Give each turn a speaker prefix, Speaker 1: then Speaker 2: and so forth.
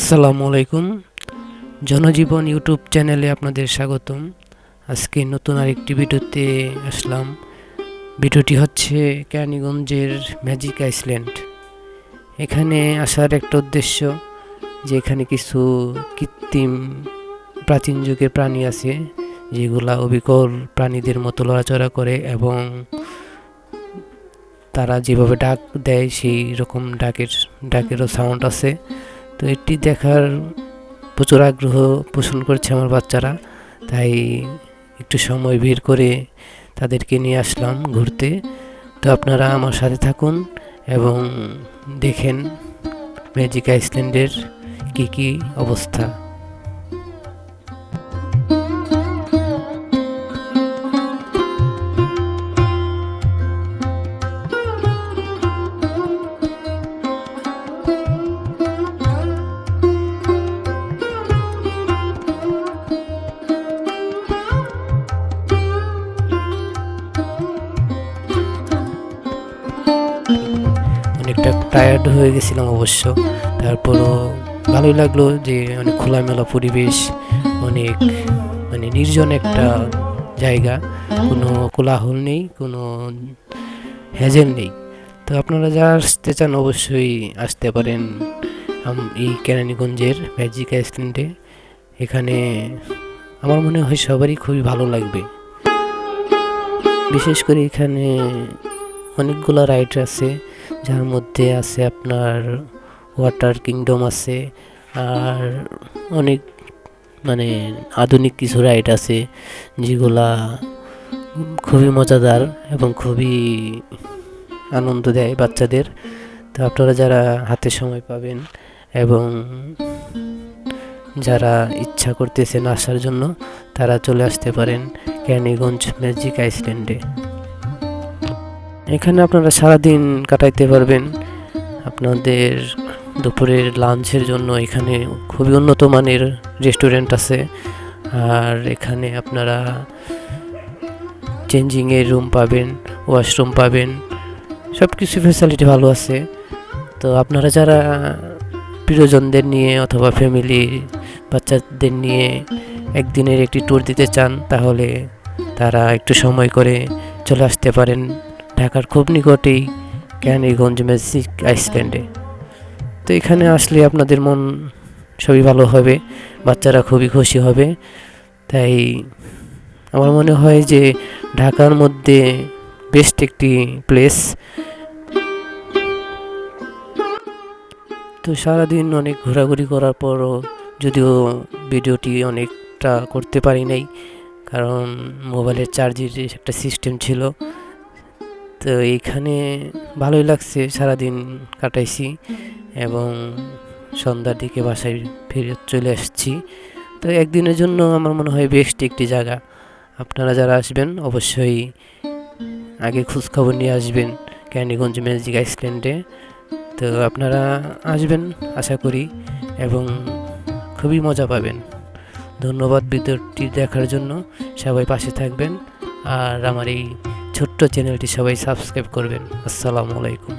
Speaker 1: আসসালামু আলাইকুম। জনজীবন ইউটিউব চ্যানেলে আপনাদের স্বাগতম। আজকে নতুন আরেকটি ভিডিওতে আসলাম। ভিডিওটি হচ্ছে কেরানীগঞ্জের ম্যাজিক আইসল্যান্ড। এখানে আসার একটা উদ্দেশ্য যে এখানে কিছু কৃত্রিম প্রাচীন যুগের প্রাণী আছে, যেগুলা অবিকল প্রাণীদের মতো লড়াচড়া করে এবং তারা যেভাবে ডাক দেয় সেই রকম ডাকেরও সাউন্ড আছে। তো এটি দেখার প্রচুর আগ্রহ পোষণ করছে আমার বাচ্চারা, তাই একটু সময় বের করে তাদেরকে নিয়ে আসলাম ঘুরতে। তো আপনারা আমার সাথে থাকুন এবং দেখেন ম্যাজিক আইসল্যান্ডের কী অবস্থা। অনেকটা টায়ার্ড হয়ে গেছিলাম অবশ্য, তারপরও ভালোই লাগলো যে অনেক খোলামেলা পরিবেশ, অনেক নির্জন একটা জায়গা, কোনো কোলাহল নেই, কোনো হ্যাজেল নেই। তো আপনারা যা আসতে চান অবশ্যই আসতে পারেন এই কেরানীগঞ্জের ম্যাজিক আইসল্যান্ডে। এখানে আমার মনে হয় সবারই খুবই ভালো লাগবে। বিশেষ করে এখানে অনেকগুলো রাইড আছে, যার মধ্যে আছে আপনার ওয়াটার কিংডম আছে, আর অনেক আধুনিক কিছু রাইড আছে যেগুলা খুবই মজাদার এবং খুবই আনন্দ দেয় বাচ্চাদের। তো আপনারা যারা হাতে সময় পাবেন এবং যারা ইচ্ছা করতেছেন আসার জন্য, তারা চলে আসতে পারেন কেরানীগঞ্জ ম্যাজিক আইসল্যান্ডে। এখানে আপনারা সারাদিন কাটাইতে পারবেন। আপনাদের দুপুরের লাঞ্চের জন্য এখানে খুবই উন্নত মানের রেস্টুরেন্ট আছে, আর এখানে আপনারা চেঞ্জিংয়ের রুম পাবেন, ওয়াশরুম পাবেন, সব কিছু ফ্যাসিলিটি ভালো আছে। তো আপনারা যারা প্রিয়জনদের নিয়ে অথবা ফ্যামিলি বাচ্চাদের নিয়ে একদিনের একটি ট্যুর দিতে চান, তাহলে তারা একটু সময় করে চলে আসতে পারেন ঢাকার খুব নিকটেই কেরানীগঞ্জ ম্যাজিক আইসল্যান্ডে। তো এখানে আসলে আপনাদের মন সবই ভালো হবে, বাচ্চারা খুবই খুশি হবে। তাই আমার মনে হয় যে ঢাকার মধ্যে বেস্ট একটি প্লেস। তো সারাদিন অনেক ঘোরাঘুরি করার পরও যদিও ভিডিওটি অনেকটা করতে পারি নাই, কারণ মোবাইলের চার্জের একটা সিস্টেম ছিল। তো এইখানে ভালোই লাগছে, সারাদিন কাটাইছি এবং সন্ধ্যার দিকে বাসায় ফিরে চলে আসছি। তো একদিনের জন্য আমার মনে হয় বেস্ট একটি জায়গা। আপনারা যারা আসবেন অবশ্যই আগে খোঁজখবর নিয়ে আসবেন কেরানীগঞ্জ ম্যাজিক আইসল্যান্ডে। তো আপনারা আসবেন আশা করি এবং খুবই মজা পাবেন। ধন্যবাদ ভিডিওটি দেখার জন্য। সবাই পাশে থাকবেন আর আমার এই ছোট্ট চ্যানেলটি সবাই সাবস্ক্রাইব করবেন। আসসালামু আলাইকুম।